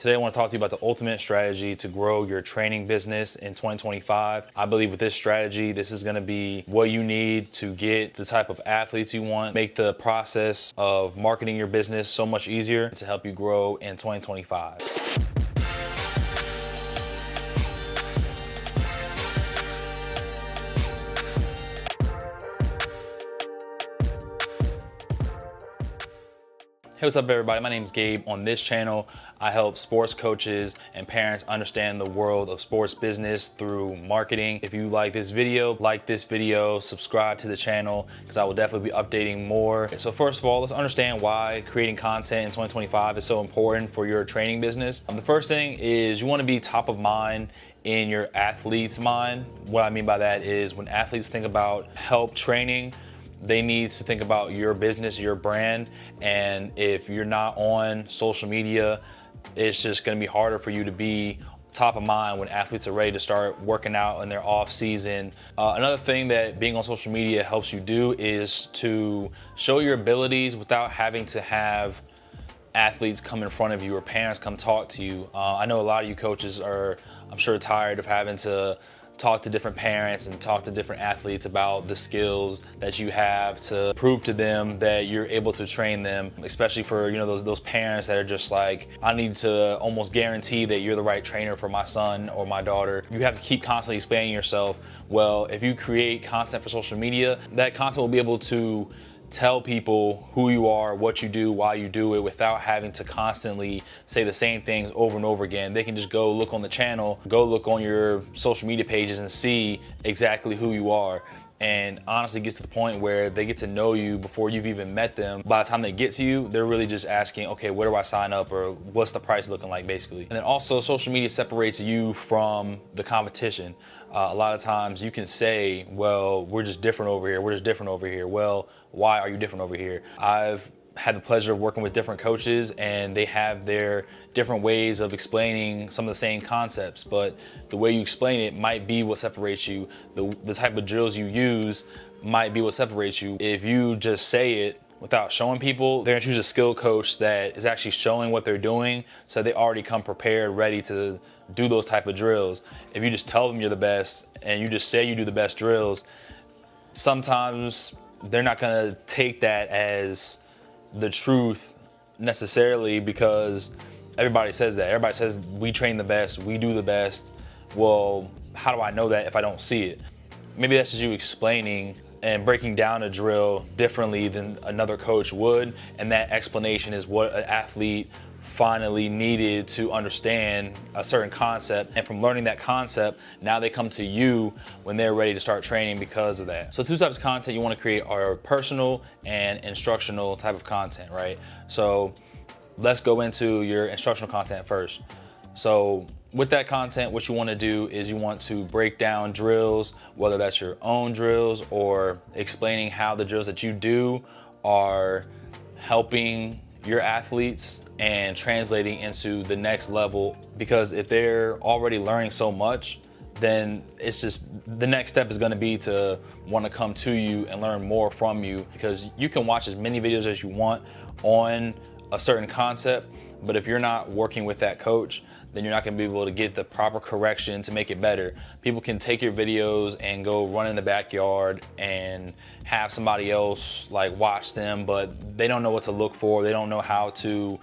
Today I want to talk to you about the ultimate strategy to grow your training business in 2025. I believe with this strategy, this is going to be what you need to get the type of athletes you want, make the process of marketing your business so much easier to help you grow in 2025. Hey, what's up everybody? My name is Gabe. On this channel, I help sports coaches and parents understand the world of sports business through marketing. If you like this video, subscribe to the channel because I will definitely be updating more. So first of all, let's understand why creating content in 2025 is so important for your training business. The first thing is you want to be top of mind in your athlete's mind. What I mean by that is when athletes think about help training, they need to think about your business, your brand, and if you're not on social media, it's just gonna be harder for you to be top of mind when athletes are ready to start working out in their off season. Another thing that being on social media helps you do is to show your abilities without having to have athletes come in front of you or parents come talk to you. I know a lot of you coaches are, I'm sure, tired of having to talk to different parents and talk to different athletes about the skills that you have to prove to them that you're able to train them, especially for, you know, those parents that are just like, I need to almost guarantee that you're the right trainer for my son or my daughter. You have to keep constantly explaining yourself. Well, if you create content for social media, that content will be able to tell people who you are, what you do, why you do it, without having to constantly say the same things over and over again. They can just go look on the channel, go look on your social media pages and see exactly who you are. And honestly, it gets to the point where they get to know you before you've even met them. By the time they get to you, they're really just asking, okay, where do I sign up, or what's the price looking like, basically. And then also, social media separates you from the competition. A lot of times you can say, well, we're just different over here. We're just different over here. Well, why are you different over here? I've had the pleasure of working with different coaches, and they have their different ways of explaining some of the same concepts, but the way you explain it might be what separates you. The type of drills you use might be what separates you. If you just say it without showing people, they're gonna choose a skill coach that is actually showing what they're doing, so they already come prepared, ready to do those type of drills. If you just tell them you're the best and you just say you do the best drills, sometimes they're not gonna take that as the truth necessarily, because everybody says that. Everybody says we train the best, we do the best. Well, how do I know that if I don't see it? Maybe that's just you explaining and breaking down a drill differently than another coach would, and that explanation is what an athlete finally needed to understand a certain concept. And from learning that concept, now they come to you when they're ready to start training because of that. So two types of content you want to create are personal and instructional type of content, right? So let's go into your instructional content first. So with that content, what you want to do is you want to break down drills, whether that's your own drills or explaining how the drills that you do are helping your athletes and translating into the next level. Because if they're already learning so much, then it's just the next step is going to be to want to come to you and learn more from you, because you can watch as many videos as you want on a certain concept, but if you're not working with that coach, then you're not going to be able to get the proper correction to make it better. People can take your videos and go run in the backyard and have somebody else like watch them, but they don't know what to look for. They don't know how to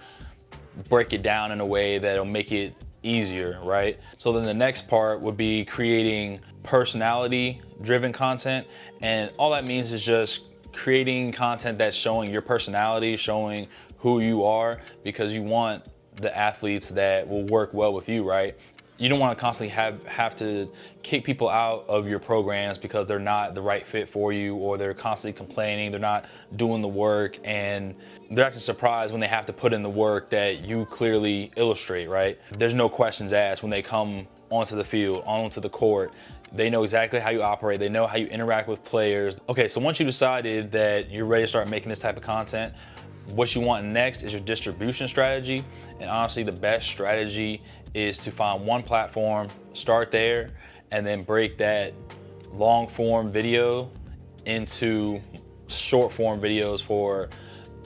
break it down in a way that'll make it easier, right? So then the next part would be creating personality driven content. And all that means is just creating content that's showing your personality, showing who you are, because you want the athletes that will work well with you, right? You don't want to constantly have to kick people out of your programs because they're not the right fit for you, or they're constantly complaining, they're not doing the work, and they're actually surprised when they have to put in the work that you clearly illustrate, right? There's no questions asked when they come onto the field, onto the court. They know exactly how you operate. They know how you interact with players. Okay, so once you decided that you're ready to start making this type of content, what you want next is your distribution strategy. And honestly, the best strategy is to find one platform, start there, and then break that long form video into short form videos for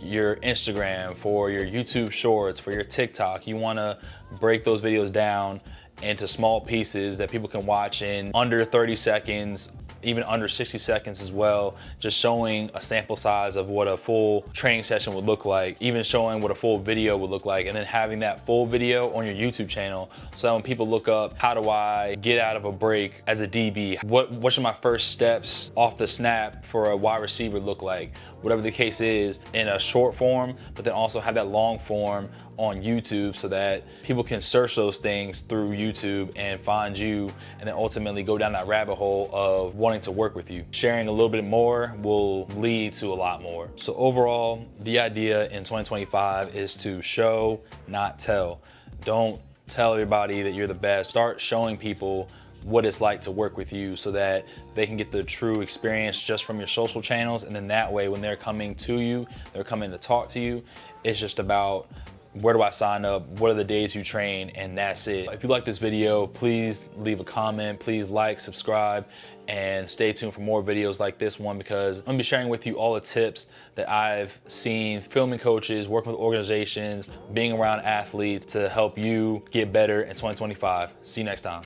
your Instagram, for your YouTube shorts, for your TikTok. You wanna break those videos down into small pieces that people can watch in under 30 seconds, even under 60 seconds as well, just showing a sample size of what a full training session would look like, even showing what a full video would look like, and then having that full video on your YouTube channel so that when people look up, how do I get out of a break as a DB? What should my first steps off the snap for a wide receiver look like? Whatever the case is, in a short form, but then also have that long form on YouTube so that people can search those things through YouTube and find you, and then ultimately go down that rabbit hole of wanting to work with you. Sharing a little bit more will lead to a lot more. So overall, the idea in 2025 is to show, not tell. Don't tell everybody that you're the best. Start showing people what it's like to work with you so that they can get the true experience just from your social channels. And then that way, when they're coming to you, they're coming to talk to you, it's just about, where do I sign up? What are the days you train? And that's it. If you like this video, please leave a comment, please like, subscribe, and stay tuned for more videos like this one, because I'm gonna be sharing with you all the tips that I've seen filming coaches, working with organizations, being around athletes to help you get better in 2025. See you next time.